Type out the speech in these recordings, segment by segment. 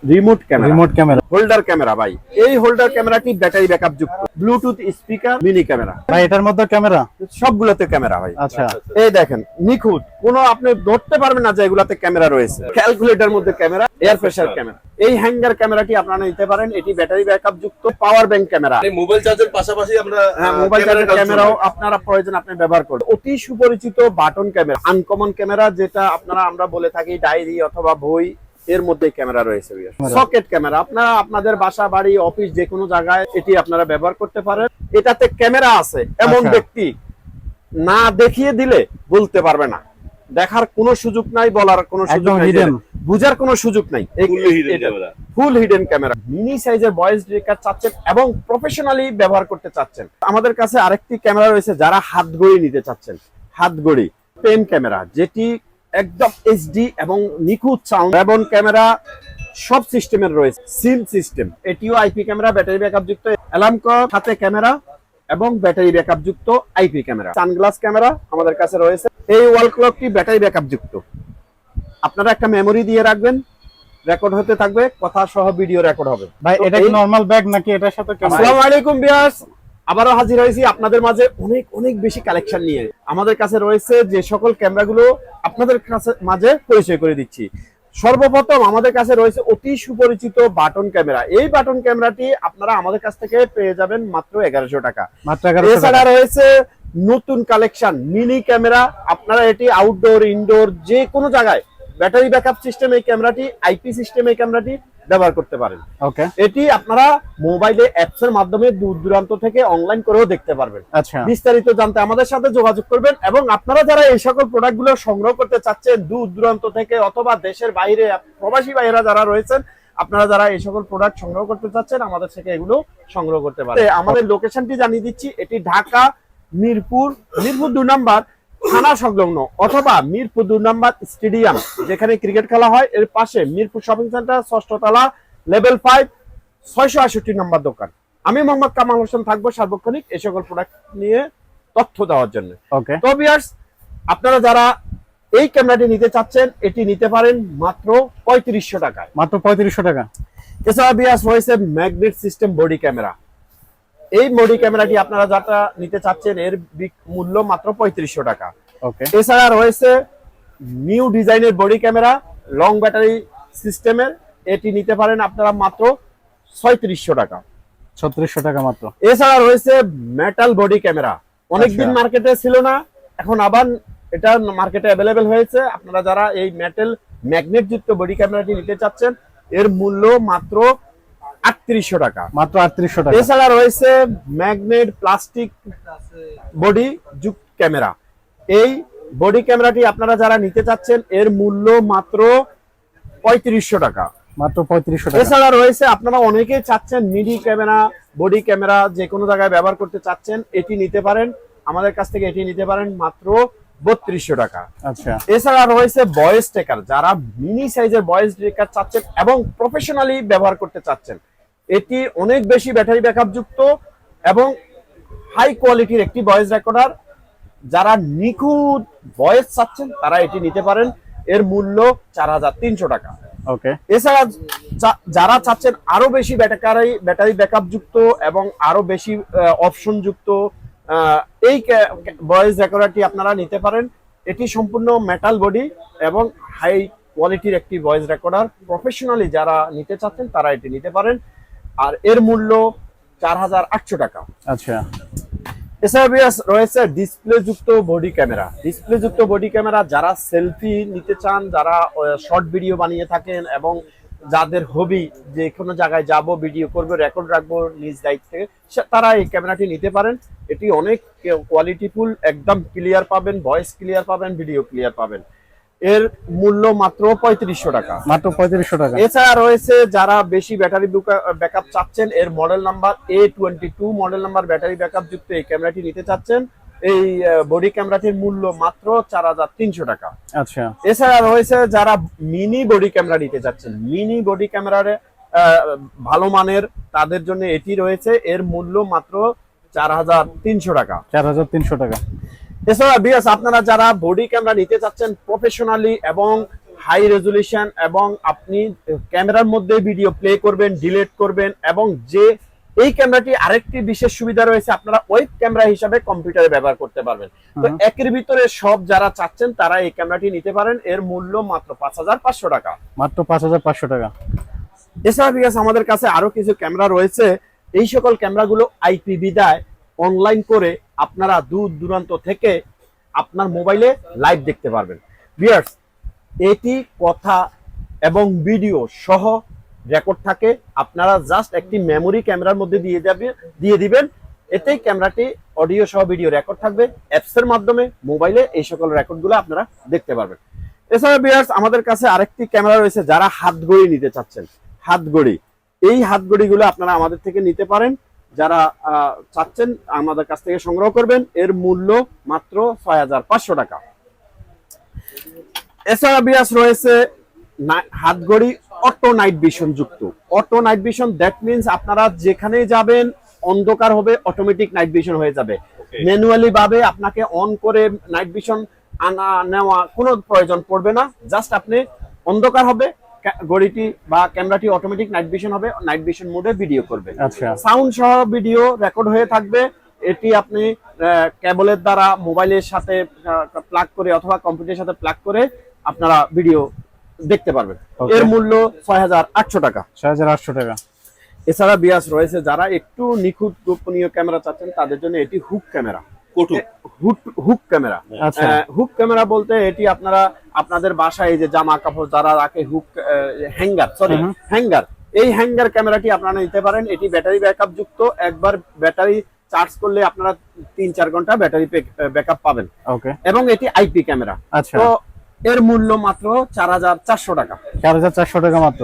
Remote camera holder camera ভাই। এই holder ক্যামেরাটি ব্যাটারি ব্যাকআপ যুক্ত, ব্লুটুথ স্পিকার, মিনি ক্যামেরা ভাই, এটার মধ্যে ক্যামেরা সবগুলোতে ক্যামেরা ভাই। আচ্ছা, এই দেখেন নিখুঁত, কোনো আপনি ধরতে পারবেন না যে এগুলাতে ক্যামেরা রয়েছে। ক্যালকুলেটর মধ্যে ক্যামেরা, এয়ার প্রেসার ক্যামেরা। এই হ্যাঙ্গার ক্যামেরাটি আপনারা নিতে পারেন, এটি ব্যাটারি ব্যাকআপ যুক্ত, পাওয়ার ব্যাংক ক্যামেরা। মোবাইল চার্জের পাশাপাশি আমরা মোবাইল চার্জার ক্যামেরাও আপনারা প্রয়োজন আপনি ব্যবহার করবেন। অতি সুপরিচিত বাটন ক্যামেরা, আনকমন ক্যামেরা, যেটা আপনারা আমরা বলে থাকি ডায়েরি অথবা বই, এর মধ্যে ক্যামেরা রয়েছে। সকেট ক্যামেরা আপনারা আপনাদের বাসা, বাড়ি, অফিস যে কোনো জায়গায় এটি আপনারা ব্যবহার করতে পারেন। এটাতে ক্যামেরা আছে এমন ব্যক্তি না দেখিয়ে দিলে বলতে পারবে না, দেখার কোনো সুযোগ নাই, বলার কোনো সুযোগ নাই, বুঝার কোনো সুযোগ নাই। ফুল হিডেন ক্যামেরা। মিনি সাইজের ভয়েস রেকর্ড চাচ্ছেন এবং প্রফেশনালি ব্যবহার করতে চাচ্ছেন, আমাদের কাছে আরেকটি ক্যামেরা রয়েছে। যারা হাত ঘড়ি নিতে চাচ্ছেন, হাত ঘড়ি পেন ক্যামেরা, যেটি একদম এইচডি এবং নিখুঁত সাউন্ড এবং ক্যামেরা সব সিস্টেমের রয়েছে। সিম সিস্টেম, এটিও আইপি ক্যামেরা, ব্যাটারি ব্যাকআপ যুক্ত, অ্যালার্ম সাথে ক্যামেরা এবং ব্যাটারি ব্যাকআপ যুক্ত আইপি ক্যামেরা। সানগ্লাস ক্যামেরা আমাদের কাছে রয়েছে। এই ওয়াল ক্লকটি ব্যাটারি ব্যাকআপ যুক্ত, আপনারা একটা মেমোরি দিয়ে রাখবেন, রেকর্ড হতে থাকবে, কথা সহ ভিডিও রেকর্ড হবে। ভাই এটা কি নরমাল ব্যাগ নাকি এটার সাথে ক্যামেরা? আসসালামু আলাইকুম ভিউয়ার্স, আবারও হাজির হয়েছি আপনাদের মাঝে অনেক বেশি কালেকশন নিয়ে। আমাদের কাছে রয়েছে যে সকল ক্যামেরাগুলো আপনাদের কাছে মাঝে পরিচয় করে দিচ্ছি। সর্বপ্রথম আমাদের কাছে রয়েছে অতি সুপরিচিত বাটন ক্যামেরা। এই বাটন ক্যামেরাটি আপনারা আমাদের কাছ থেকে পেয়ে যাবেন মাত্র 1100 টাকা। এছাড়া রয়েছে নতুন কালেকশন মিনি ক্যামেরা, আপনারা এটি আউটডোর, ইনডোর যে কোনো জায়গায় ব্যাটারি ব্যাকআপ সিস্টেম এই ক্যামেরাটি, আইপি সিস্টেম এই ক্যামেরাটি ব্যবহার করতে পারেন। ওকে, এটি আপনারা মোবাইলে অ্যাপস এর মাধ্যমে দূর দূরান্ত থেকে অনলাইন করেও দেখতে পারবেন। আচ্ছা, বিস্তারিত জানতে আমাদের সাথে যোগাযোগ করবেন। এবং আপনারা যারা এই সকল প্রোডাক্টগুলো সংগ্রহ করতে চাচ্ছেন দূর দূরান্ত থেকে অথবা দেশের বাইরে, প্রবাসী ভাইয়েরা যারা রয়েছেন, আপনারা যারা এই সকল প্রোডাক্ট সংগ্রহ করতে চাচ্ছেন আমাদের থেকে এগুলো সংগ্রহ করতে পারেন। আমাদের লোকেশনটি জানিয়ে দিচ্ছি, এটি ঢাকা মিরপুর 2 নম্বর থানা সংলগ্ন অথবা মিরপুর 2 নম্বর স্টেডিয়াম যেখানে ক্রিকেট খেলা হয়, এর পাশে মিরপুর শপিং সেন্টার, 6ষ্ঠ তলা, লেভেল 5, 668 নম্বর দোকান। আমি মোহাম্মদ কামাল হোসেন থাকবো সার্বক্ষণিক এই সকল প্রোডাক্ট নিয়ে তথ্য দেওয়ার জন্য। তো ভিউয়ার্স, আপনারা যারা এই ক্যামেরাটি নিতে চাচ্ছেন এটি নিতে পারেন মাত্র 3500 টাকায়। মাত্র 3500 টাকা। এছাড়া ভিউয়ার্স রয়েছে ম্যাগনেট সিস্টেম বডি ক্যামেরা। এই বডি ক্যামেরাটি আপনারা যারা নিতে চাচ্ছেন এর মূল্য মাত্র 3500 টাকা। ওকে, এছাড়া রয়েছে নিউ ডিজাইনের বডি ক্যামেরা, লং ব্যাটারি সিস্টেমের, এটি নিতে পারেন আপনারা মাত্র 3600 টাকা। 3600 টাকা মাত্র। এছাড়া রয়েছে মেটাল বডি ক্যামেরা, অনেকদিন মার্কেটে ছিল না, এখন আবার এটা মার্কেটে অ্যাভেলেবেল হয়েছে। আপনারা যারা এই মেটাল ম্যাগনেট যুক্ত বডি ক্যামেরাটি নিতে চাচ্ছেন এর মূল্য মাত্র 3800 টাকা। মাত্র 3800 টাকা। এছাড়া রয়েছে ম্যাগনেট প্লাস্টিক বডি যুক্ত ক্যামেরা। এই বডি ক্যামেরাটি আপনারা যারা নিতে চাচ্ছেন এর মূল্য মাত্র 3500 টাকা। মাত্র 3500 টাকা। এছাড়া রয়েছে আপনারা অনেকেই চাচ্ছেন মিনি ক্যামেরা, বডি ক্যামেরা যে কোনো জায়গায় ব্যবহার করতে চাচ্ছেন, এটি নিতে পারেন আমাদের কাছ থেকে, এটি নিতে পারেন মাত্র 3200 টাকা। আচ্ছা, এছাড়া রয়েছে ভয়েস ট্র্যাকার, যারা মিনি সাইজের ভয়েস ট্র্যাকার চাচ্ছেন এবং প্রফেশনালি ব্যবহার করতে চাচ্ছেন, এটি অনেক বেশি ব্যাটারি ব্যাকআপ যুক্ত এবং হাই কোয়ালিটির একটি ভয়েস রেকর্ডার। যারা নিখুঁত ভয়েস চাচ্ছেন তারা এটি নিতে পারেন, এর মূল্য 4300 টাকা। ওকে, এছাড়া যারা চাচ্ছেন আরো বেশি ব্যাটারি ব্যাকআপ যুক্ত এবং আরো বেশি অপশন যুক্ত এই ভয়েস রেকর্ডারটি আপনারা নিতে পারেন। এটি সম্পূর্ণ মেটাল বডি এবং হাই কোয়ালিটির একটি ভয়েস রেকর্ডার। প্রফেশনালি যারা নিতে চাচ্ছেন তারা এটি নিতে পারেন, আর এর মূল্য 4800 টাকা। আচ্ছা, এছাড়া রয়েছে ডিসপ্লে যুক্ত বডি ক্যামেরা। ডিসপ্লে যুক্ত বডি ক্যামেরা যারা সেলফি নিতে চান, যারা শর্ট ভিডিও বানিয়ে থাকেন এবং যাদের হবি যে কোনো জায়গায় যাব, ভিডিও করবো, রেকর্ড রাখবো নিজ দায়িত্বে, তারা এই ক্যামেরাটি নিতে পারেন। এটি অনেক কোয়ালিটিফুল, একদম ক্লিয়ার পাবেন, ভয়েস ক্লিয়ার পাবেন, ভিডিও ক্লিয়ার পাবেন। এর মূল্য মাত্র 3500 টাকা। মাত্র 3500 টাকা। এছাড়া রয়েছে যারা বেশি ব্যাটারি ব্যাকআপ চাচ্ছেন, এর model number A22 model number battery backup যুক্ত এই ক্যামেরাটি নিতে চাচ্ছেন, এই বডি ক্যামেরাটির মূল্য মাত্র 4300 টাকা। আচ্ছা, এছাড়া রয়েছে যারা মিনি বডি ক্যামেরা নিতে চাচ্ছেন, মিনি বডি ক্যামেরার ভালো মানের, তাদের জন্য এটি রয়েছে, এর মূল্য মাত্র 4300 টাকা। 4300 টাকা। এছাড়া বিএস আপনারা যারা বডি ক্যামেরা নিতে চাচ্ছেন প্রফেশনালি এবং হাই রেজুলেশন এবং আপনি ক্যামেরার মধ্যে ভিডিও প্লে করবেন, ডিলিট করবেন এবং যে এই ক্যামেরাটি আরেকটি বিশেষ সুবিধা রয়েছে, আপনারা ওয়েব ক্যামেরা হিসাবে কম্পিউটারে ব্যবহার করতে পারবেন। তো একের ভিতরে সব যারা চাচ্ছেন তারা এই ক্যামেরাটি নিতে পারেন। এর মূল্য মাত্র 5,500 টাকা। মাত্র 5,500 টাকা। এছাড়া বিয়াস আমাদের কাছে আরো কিছু ক্যামেরা রয়েছে। এই সকল ক্যামেরাগুলো আইপি বিদায় অনলাইন করে আপনারা দূর দূরান্ত থেকে আপনার মোবাইলে লাইভ দেখতে পারবেন। বিয়ার্স, এটি কথা এবং ভিডিও সহ রেকর্ড থাকে। আপনারা জাস্ট একটি মেমোরি ক্যামেরার মধ্যে দিয়ে দিবেন, এতেই ক্যামেরাটি অডিও সহ ভিডিও রেকর্ড থাকবে। অ্যাপসের মাধ্যমে মোবাইলে এই সকল রেকর্ডগুলো আপনারা দেখতে পারবেন। এছাড়া বিয়ার্স আমাদের কাছে আরেকটি ক্যামেরা রয়েছে, যারা হাতঘড়ি নিতে চাচ্ছেন, হাতঘড়ি, এই হাতঘড়িগুলো আপনারা আমাদের থেকে নিতে পারেন। যারা চাচ্ছেন আমাদের কাছ থেকে সংগ্রহ করবেন। এর মূল্য মাত্র 6,500 টাকা। এছাড়া বিয়াস রয়েছে হাতঘড়ি অটো নাইট ভিশন যুক্ত। Auto night vision that means আপনারা যেখানেই যাবেন অন্ধকার হবে, অটোমেটিক নাইট ভিশন হয়ে যাবে। ম্যানুয়ালি ভাবে আপনাকে অন করে নাইট ভিশন আনা নেওয়া কোনো প্রয়োজন পড়বে না। জাস্ট আপনি অন্ধকার হবে, ঘড়িটি বা ক্যামেরাটি অটোমেটিক নাইট ভিশন হবে, নাইট ভিশন মোডে ভিডিও করবে। আচ্ছা, সাউন্ড সহ ভিডিও রেকর্ড হয়ে থাকবে। এটি আপনি কেবলের দ্বারা মোবাইলের সাথে প্লাগ করে অথবা কম্পিউটারের সাথে প্লাগ করে আপনারা ভিডিও দেখতে পারবেন। এর মূল্য 6,800 টাকা। 6,800 টাকা। এছাড়া বিয়াস রয়েছে যারা একটু নিখুঁত গোপনীয় ক্যামেরা চাচ্ছেন তাদের জন্য এটি hook camera. Hook camera, hook camera বলতে এটি আপনারা আপনাদের বাসায় যে জামা কাপড় যারা রাখে হুক হ্যাঙ্গার, এই হ্যাঙ্গার ক্যামেরাটি আপনারা নিতে পারেন। এটি ব্যাটারি ব্যাকআপ যুক্ত। একবার ব্যাটারি চার্জ করলে আপনারা 3-4 ঘন্টা ব্যাটারি ব্যাকআপ পাবেন। ওকে, এবং এটি আইপি ক্যামেরা। আচ্ছা, তো এর মূল্য মাত্র 4,400 টাকা। 4,400 টাকা মাত্র।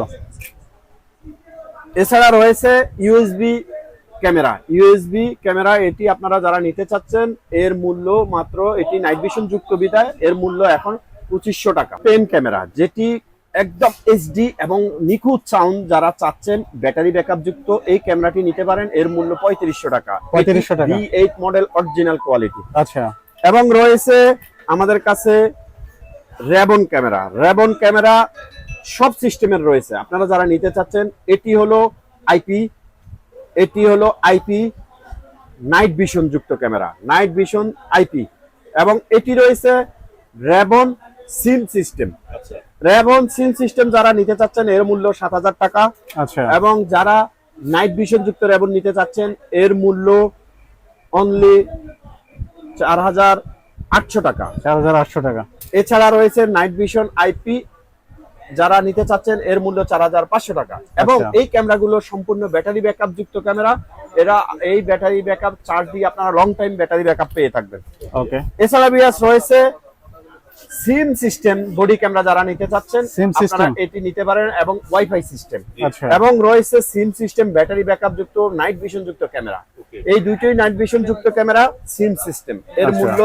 এছাড়া রয়েছে ইউএসবি ক্যামেরা। ইউএসবি ক্যামেরা এটি আপনারা যারা নিতে চাচ্ছেন, এর মূল্য মাত্র, এটি নাইট ভিশন যুক্ত বিধায় এর মূল্য এখন 2,500 টাকা। পেন ক্যামেরা, যেটি একদম এইচডি এবং নিখুঁত সাউন্ড যারা চাচ্ছেন, ব্যাটারি ব্যাকআপ যুক্ত, এই ক্যামেরাটি নিতে পারেন। এর মূল্য 3500 টাকা। 3500 টাকা। V8 model original quality. আচ্ছা, এবং রয়েছে আমাদের কাছে রেবন ক্যামেরা। রেবন ক্যামেরা সব সিস্টেমের রয়েছে। আপনারা যারা নিতে চাচ্ছেন, এটি হলো আইপি নাইট ভিশন যুক্ত ক্যামেরা, নাইট ভিশন আইপি। এবং এটি রয়েছে রেবন সিম সিস্টেম। রেবন সিম সিস্টেম যারা নিতে চাচ্ছেন এর মূল্য 7,000 টাকা। আচ্ছা, এবং যারা নাইট ভিশন যুক্ত রেবন নিতে চাচ্ছেন এর মূল্য অনলি 4,800 টাকা। 4,800 টাকা। এছাড়া রয়েছে নাইট ভিশন আইপি, যারা নিতে চাচ্ছেন এর মূল্য 4,500 টাকা। এবং এই ক্যামেরাগুলো সম্পূর্ণ ব্যাটারি ব্যাকআপ যুক্ত ক্যামেরা। এরা এই ব্যাটারি ব্যাকআপ চার্জ দিয়ে আপনারা লং টাইম ব্যাটারি ব্যাকআপ পেয়ে থাকবেন। ওকে, এছাড়া বিয়াস রয়েছে সিম সিস্টেম বডি ক্যামেরা, যারা নিতে চাচ্ছেন আপনারা এটি নিতে পারেন, এবং ওয়াইফাই সিস্টেম। এবং রয়েছে সিম সিস্টেম ব্যাটারি ব্যাকআপ যুক্ত নাইট ভিশন যুক্ত ক্যামেরা। এই দুটোই নাইট ভিশন যুক্ত ক্যামেরা, সিম সিস্টেম। এর মূল্য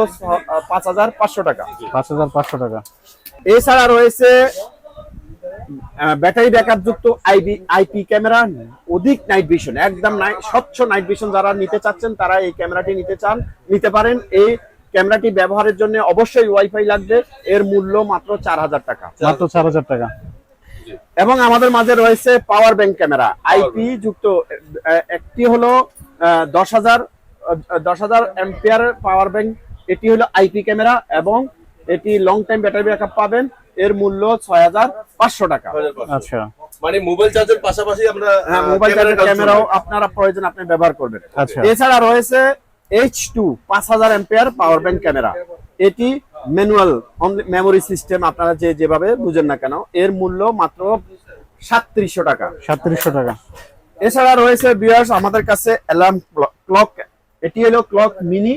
5,500 টাকা। 5,500 টাকা। এছাড়া রয়েছে ব্যাটারি ব্যাকআপ যুক্ত আইপি ক্যামেরা, অধিক নাইট ভিশন, একদম স্বচ্ছ নাইট ভিশন যারা নিতে চাচ্ছেন তারা এই ক্যামেরাটি নিতে পারেন। এই ক্যামেরাটি ব্যবহারের জন্য অবশ্যই ওয়াইফাই লাগবে। এর মূল্য মাত্র 4,000 টাকা। মাত্র 4,000 টাকা। এবং আমাদের মাঝে রয়েছে পাওয়ার ব্যাংক ক্যামেরা আইপি যুক্ত। একটি হলো 10,000 অ্যাম্পিয়ার পাওয়ার ব্যাংক। এটি হলো আইপি ক্যামেরা এবং এটি লং টাইম ব্যাটারি ব্যাকআপ পাবেন। এর মূল্য 6,500 টাকা। আচ্ছা, মানে মোবাইল চার্জের পাশাপাশি আমরা মোবাইল চার্জের ক্যামেরাও আপনারা প্রয়োজন আপনি ব্যবহার করবেন। এছাড়া রয়েছে H2 5,000 ampere power bank camera. এটি ম্যানুয়াল মেমোরি সিস্টেম, আপনারা যেভাবে বুঝেন না কেন। এর মূল্য মাত্র 3,700 টাকা। 3,700 টাকা। এছাড়া রয়েছে ভিউয়ার্স আমাদের কাছে অ্যালার্ম ক্লক। এটি হলো ক্লক মিনি।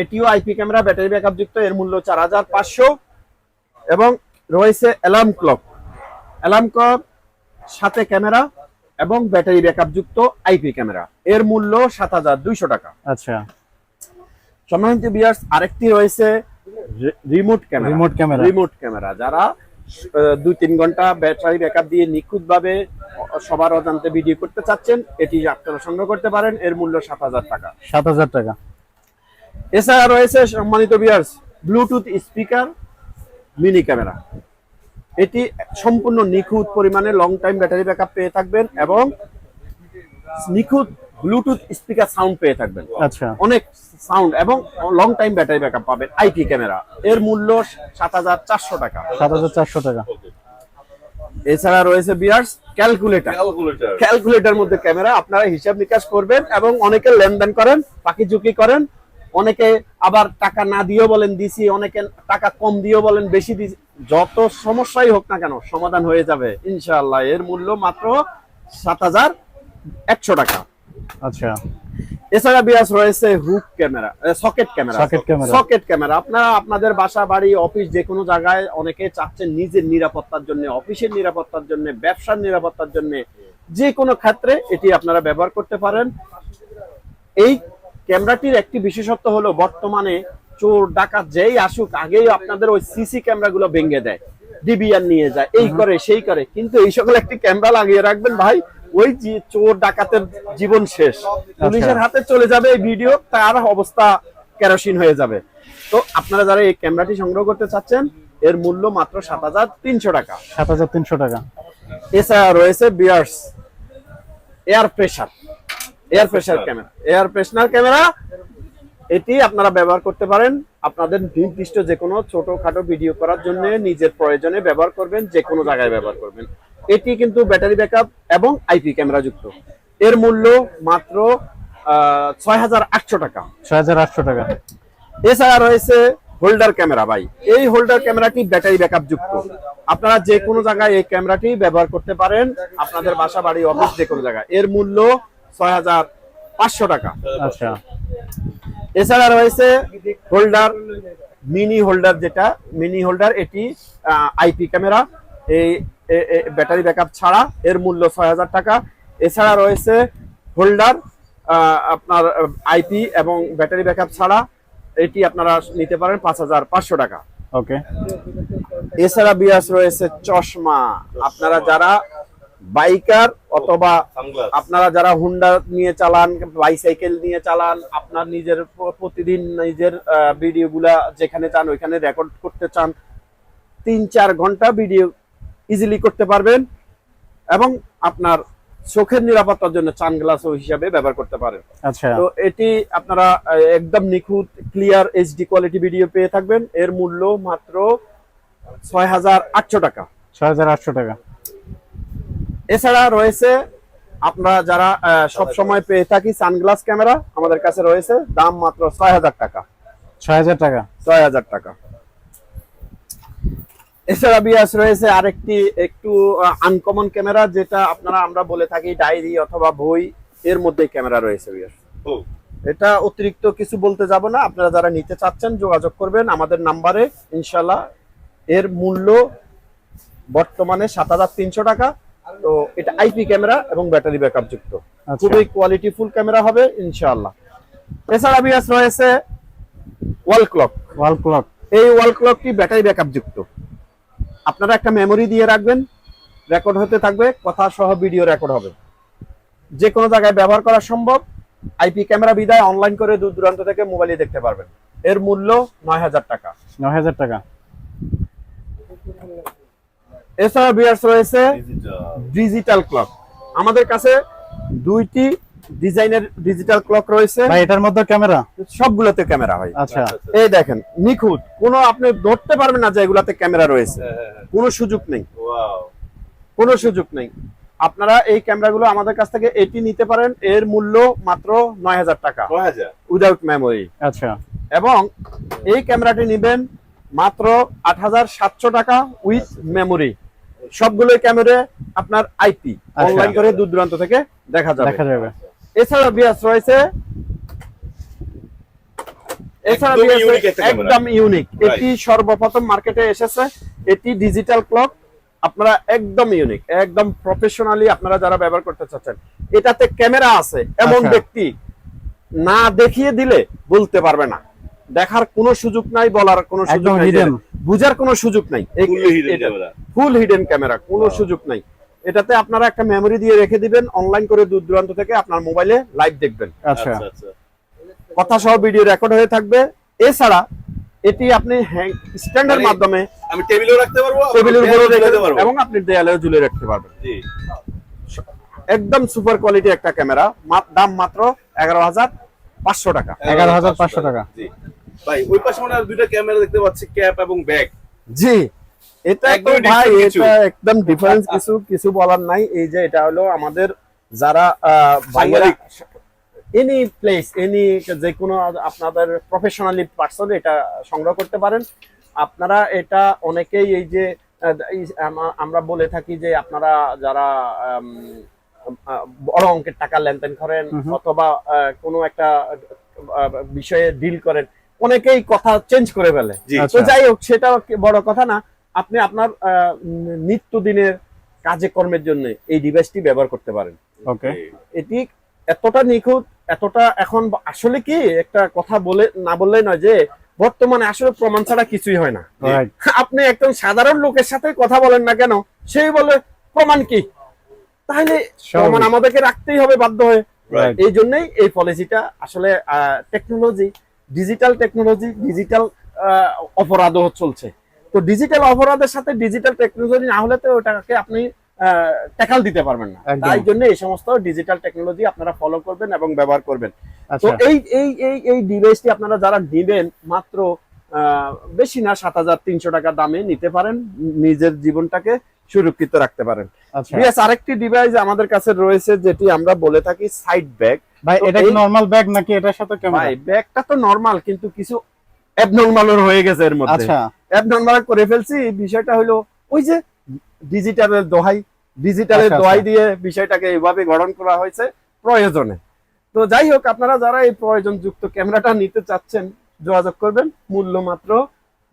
এটিও আইপি ক্যামেরা, ব্যাটারি ব্যাকআপ যুক্ত। এর মূল্য 4,500। এবং রয়েছে অ্যালার্ম ক্লক সাথে ক্যামেরা এবং ব্যাটারি ব্যাকআপ যুক্ত আইপি ক্যামেরা। এর মূল্য 7,200 টাকা। আচ্ছা, সম্মানিত ভিউয়ার্স আরেকটি রয়েছে রিমোট ক্যামেরা। যারা 2-3 ঘন্টা ব্যাটারি ব্যাকআপ দিয়ে নিখুঁতভাবে সবার অজান্তে ভিডিও করতে চাচ্ছেন, এটি আপনারা সংগ্রহ করতে পারেন। এর মূল্য 7,000 টাকা। 7,000 টাকা। এছাড়া রয়েছে সম্মানিত viewers Bluetooth speaker mini camera. এটি সম্পূর্ণ নিখুঁত পরিমাণে লং টাইম ব্যাটারি ব্যাকআপ পেয়ে থাকবেন এবং নিখুঁত ব্লুটুথ স্পিকার সাউন্ড পেয়ে থাকবেন। আচ্ছা, অনেক সাউন্ড এবং লং টাইম ব্যাটারি ব্যাকআপ পাবেন। আইপি ক্যামেরা, এর মূল্য ৭,৪০০ টাকা। ৭,৪০০ টাকা। এছাড়া রয়েছে বিয়ার্স ক্যালকুলেটর মধ্যে ক্যামেরা। আপনারা হিসাব নিকাশ করবেন এবং অনেকে লেনদেন করেন, পাখি ঝুঁকি করেন, অনেকে আবার টাকা না দিয়েও বলেন দিছি, অনেকে টাকা কম দিয়েও বলেন বেশি দিছি। যত সমস্যাই হোক না কেন সমাধান হয়ে যাবে ইনশাআল্লাহ। এর মূল্য মাত্র ৭,১০০ টাকা। আচ্ছা, এছাড়া বিয়াস রয়েছে হুক ক্যামেরা, সকেট ক্যামেরা। আপনারা আপনাদের বাসা বাড়ি অফিস যে কোনো জায়গায় অনেকে চাচ্ছেন নিজের নিরাপত্তার জন্য, অফিসের নিরাপত্তার জন্য, ব্যবসার নিরাপত্তার জন্য, যে কোনো ক্ষেত্রে এটি আপনারা ব্যবহার করতে পারেন। এই ক্যামেরাটির একটি বিশেষত্ব হলো বর্তমানে চোর ডাকাত যেই আসুক আগেই আপনাদের ওই সিসি ক্যামেরাগুলো ভেঙে দেয়, ডিবিআর নিয়ে যায়, এই করে সেই করে। কিন্তু এই সকল একটি ক্যামেরা লাগিয়ে রাখবেন ভাই, ওই যে চোর ডাকাতের জীবন শেষ, পুলিশের হাতে চলে যাবে এই ভিডিও, তার অবস্থা কেরোসিন হয়ে যাবে। তো আপনারা যারা এই ক্যামেরাটি সংগ্রহ করতে চাচ্ছেন এর মূল্য মাত্র ৭,৩০০ টাকা। ৭,৩০০ টাকা। এছাড়া রয়েছে বিয়ার্স এয়ার প্রেসার ক্যামেরা, এয়ার প্রেশনার ক্যামেরা। এটি আপনারা ব্যবহার করতে পারেন আপনাদের নির্দিষ্ট যে কোনো ছোটখাটো ভিডিও করার জন্য, নিজের প্রয়োজনে ব্যবহার করবেন, যে কোনো জায়গায় ব্যবহার করবেন। এটি কিন্তু ব্যাটারি ব্যাকআপ এবং আইপি ক্যামেরা যুক্ত। এর মূল্য মাত্র ৬,৮০০ টাকা। ৬,৮০০ টাকা। এছাড়া রয়েছে হোল্ডার ক্যামেরা ভাই। এই হোল্ডার ক্যামেরাটি ব্যাটারি ব্যাকআপ যুক্ত। আপনারা যে কোনো জায়গায় এই ক্যামেরাটি ব্যবহার করতে পারেন, আপনাদের বাসা বাড়ি অফিস যে কোনো জায়গায়। এর মূল্য ৬,৫০০ টাকা। আচ্ছা, এছাড়া রয়েছে হোল্ডার, মিনি হোল্ডার, যেটা মিনি হোল্ডার, এটি আইপি ক্যামেরা, এই ব্যাটারি ব্যাকআপ ছাড়া। এর মূল্য ৬,০০০ টাকা। এছাড়া রয়েছে হোল্ডার আপনার আইপি এবং ব্যাটারি ব্যাকআপ ছাড়া, এটি আপনারা নিতে পারেন ৫,৫০০ টাকা। ওকে। এছাড়া বিয়াস রয়েছে চশমা। আপনারা যারা বাইকার অথবা আপনারা যারা হুন্ডা নিয়ে চালান, বাইসাইকেল নিয়ে চালান, আপনার নিজের প্রতিদিন নিজের ভিডিও গুলা যেখানে চান ওইখানে রেকর্ড করতে চান, ৩-৪ ঘন্টা ভিডিও ইজিলি করতে পারবেন এবং আপনার চোখের নিরাপত্তার জন্য সানগ্লাস হিসাবে ব্যবহার করতে পারেন। আচ্ছা, তো এটি আপনারা একদম নিখুঁত ক্লিয়ার এইচডি কোয়ালিটি ভিডিও পেয়ে থাকবেন। এর মূল্য মাত্র ৬,৮০০ টাকা। ৬,৮০০ টাকা। এছাড়া রয়েছে আপনারা যারা সব সময় পেয়ে থাকি সানগ্লাস ক্যামেরা, আমাদের কাছে রয়েছে, দাম মাত্র ৬,০০০ টাকা। ৬,০০০ টাকা। ৬,০০০ টাকা। এছাড়া বিয়াস রয়েছে আরেকটি একটু আনকমন ক্যামেরা, যেটা আপনারা আমরা বলে থাকি ডায়েরি অথবা বই, এর মধ্যে ক্যামেরা রয়েছে বিয়াস। এটা অতিরিক্ত কিছু বলতে যাব না, আপনারা যারা নিতে চাচ্ছেন যোগাযোগ করবেন আমাদের নাম্বারে ইনশাআল্লাহ। এর মূল্য বর্তমানে ৭,৩০০ টাকা। তো এটা আইপি ক্যামেরা এবং ব্যাটারি ব্যাকআপ যুক্ত, খুবই কোয়ালিটিফুল ক্যামেরা হবে ইনশাআল্লাহ। এছাড়া বিয়াস রয়েছে ওয়াল ক্লক। এই ওয়াল ক্লকটি ব্যাটারি ব্যাকআপ যুক্ত। আপনারা একটা মেমোরি দিয়ে রাখবেন, রেকর্ড হতে থাকবে, কথা সহ ভিডিও রেকর্ড হবে, যে কোনো জায়গায় ব্যবহার করা সম্ভব। আইপি ক্যামেরা বিদায় অনলাইন করে দূর দূরান্ত থেকে মোবাইলে দেখতে পারবেন। এর মূল্য ৯,০০০ টাকা। ৯,০০০ টাকা। এছাড়া বিয়ার্স রয়েছে ডিজিটাল ক্লক। আমাদের কাছে ২টি ডিজাইনের ডিজিটাল ক্লক রয়েছে। ভাই এটার মধ্যে ক্যামেরা? সবগুলোতে ক্যামেরা হয়। আচ্ছা, এই দেখেন নিখুঁত, কোনো আপনি ধরতে পারবেন না যে এগুলাতে ক্যামেরা রয়েছে, কোনো সুযোগ নেই, কোনো সুযোগ নেই। আপনারা এই ক্যামেরাগুলো আমাদের কাছ থেকে এটি নিতে পারেন। এর মূল্য মাত্র ৯,০০০ টাকা উইদাউট মেমোরি। আচ্ছা, এবং এই ক্যামেরাটি নেবেন মাত্র ৮,৭০০ টাকা উইথ মেমোরি। সবগুলোই ক্যামেরা আপনার আইপি, অনলাইন করে দূর দূরান্ত থেকে দেখা যাবে। এছাড়া বিয়াস রয়েছে, একদম ইউনিক, এটি সর্বপ্রথম মার্কেটে এসেছে। এটি ডিজিটাল ক্লক, আপনারা একদম ইউনিক, একদম প্রফেশনালি আপনারা যারা ব্যবহার করতে চাচ্ছেন। এটাতে ক্যামেরা আছে, এমন ব্যক্তি না দেখিয়ে দিলে বলতে পারবে না, দেখার কোনো সুযোগ নাই, বলার কোনো সুযোগ নাই, বুঝার কোনো সুযোগ নাই। ফুল হিডেন ক্যামেরা, কোনো সুযোগ নাই। এটাতে আপনারা একটা মেমোরি দিয়ে রেখে দিবেন, অনলাইন করে দূর দূরান্ত থেকে আপনার মোবাইলে লাইভ দেখবেন। আচ্ছা, কথা সহ ভিডিও রেকর্ড হয়ে থাকবে। এছাড়া এটি আপনি স্ট্যান্ডের মানে মাধ্যমে আমি টেবিলেও রাখতে পারবো, আবার টেবিলের উপরে দেয়ালেও রেখে ঝুলাতে পারবো। এবং আপনি দেয়ালেও ঝুলে রাখতে পারবেন। জি একদম সুপার কোয়ালিটি একটা ক্যামেরা, দাম মাত্র 11,500 টাকা। 11,500 টাকা। জি ভাই, ওই পাশে মনে হয় দুইটা ক্যামেরা দেখতে পাচ্ছি, ক্যাপ এবং ব্যাগ। জি, এটা তো একদমই ভাই different কিছু। এটা একদম ডিফারেন্স কিছু বলার নাই। এই যে এটা হলো আমাদের যারা সাংবাদিক। এনি প্লেস এনি যে কোনো আপনাদের প্রফেশনালি পার্সন এটা সংগ্রহ করতে পারেন। আপনারা এটা অনেকেই এই যে আমরা বলে থাকি যে আপনারা যারা বড় অঙ্কের টাকা লেনদেন করেন অথবা কোনো একটা বিষয়ে ডিল করেন, অনেকেই কথা চেঞ্জ করে ফেলে। জি, তো যাই হোক, সেটা বড় কথা না। আপনি আপনার নিত্যদিনের কাজে কর্মের জন্য এই ডিভাইসটি ব্যবহার করতে পারেন। ওকে। এটি এতটা নিখুঁত, এতটা এখন আসলে কি একটা কথা না বললেই নয় যে বর্তমানে আসলে প্রমাণ ছাড়া কিছুই হয় না। রাইট। আপনি একদম সাধারণ লোকের সাথে কথা বলেন না কেন, সেই বলে প্রমাণ কি, তাহলে প্রমাণ আমাদেরকে রাখতেই হবে বাধ্য হয়ে। Right. এই জন্যই এই পলিসিটা আসলে টেকনোলজি, ডিজিটাল অপরাধও চলছে। তো ডিজিটাল অপরাধের সাথে ডিজিটাল টেকনোলজি না হলে তো ওটাকে আপনি ট্যাকল দিতে পারবেন না। একদম। তাই জন্য এই সমস্ত ডিজিটাল টেকনোলজি আপনারা ফলো করবেন এবং ব্যবহার করবেন। তো আচ্ছা। এই ডিভাইসটি আপনারা যারা নেবেন মাত্র বেশি না 7,300 টাকা দামে নিতে পারেন, নিজের জীবনটাকে সুরক্ষিত রাখতে পারেন। আচ্ছা বিএস আরেকটি ডিভাইস আমাদের কাছে রয়েছে যেটি আমরা বলে থাকি সাইড ব্যাগ। ভাই, তো এটা কি এই- নরমাল ব্যাগ নাকি এটার সাথে ক্যামেরা? ভাই ব্যাগটা তো নরমাল, কিন্তু কিছু অ্যাবনরমাল হয়ে গেছে এর মধ্যে। আচ্ছা অ্যাবনরমাল করে ফেলছি। বিষয়টা হলো ওই যে ডিজিটালের আচ্ছা, দোহাই আচ্ছা। দিয়ে বিষয়টাকে এইভাবে গঠন করা হয়েছে প্রয়োজনে। তো যাই হোক, আপনারা যারা এই প্রয়োজনযুক্ত ক্যামেরাটা নিতে চাচ্ছেন যোগাযোগ করবেন, মূল্য মাত্র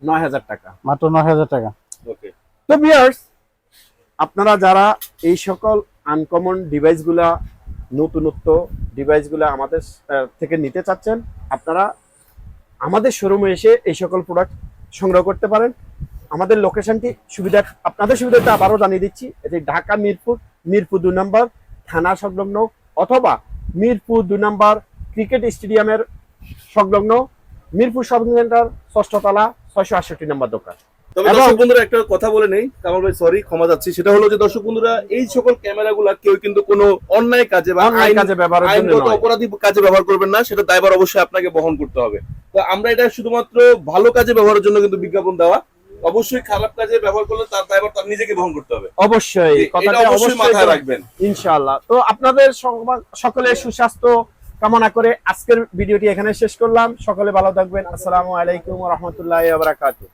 9,000 টাকা। মাত্র 9,000 টাকা। ওকে। তো ভিউয়ার্স, আপনারা যারা এই সকল আনকমন ডিভাইসগুলা, নতুনত্ব ডিভাইসগুলা আমাদের থেকে নিতে চাচ্ছেন, আপনারা আমাদের শোরুমে এসে এই সকল প্রোডাক্ট সংগ্রহ করতে পারেন। আমাদের লোকেশনটি আপনাদের সুবিধাটা আবারও জানিয়ে দিচ্ছি। এটি ঢাকা মিরপুর 2 নম্বর থানা সংলগ্ন, অথবা মিরপুর 2 নম্বর ক্রিকেট স্টেডিয়ামের সংলগ্ন মিরপুর শপিং সেন্টার 6ষ্ঠ তলা 668 নম্বর দোকান। তবে এবং- দর্শক বন্ধুরা একটা কথা বলে নেই, কামাল ভাই সরি, ক্ষমা চাচ্ছি। সেটা হলো যে দর্শক বন্ধুরা, এই সকল ক্যামেরাগুলা কেউ কিন্তু কোনো অন্যায় কাজে বা অন্যায় কাজে ব্যবহারের জন্য আইনগত নয়। অপরাধী কাজে ব্যবহার করবেন না, সেটা দায়ভার অবশ্যই আপনাকে বহন করতে হবে। তো আমরা এটা শুধুমাত্র ভালো কাজে ব্যবহারের জন্য কিন্তু বিজ্ঞাপন দেওয়া, অবশ্যই খারাপ কাজে ব্যবহার করলে তার দায়ভার তার নিজেকে বহন করতে হবে। অবশ্যই এটা কথাটা অবশ্যই অবশ্যই মাথায় রাখবেন। ইনশাআল্লাহ। তো আপনাদের সকলের সুস্বাস্থ্য কামনা করে আজকের ভিডিওটি এখানে শেষ করলাম। সকলে ভালো থাকবেন। আসসালামু আলাইকুম ওয়া রাহমাতুল্লাহি ওয়া বারাকাতুহু।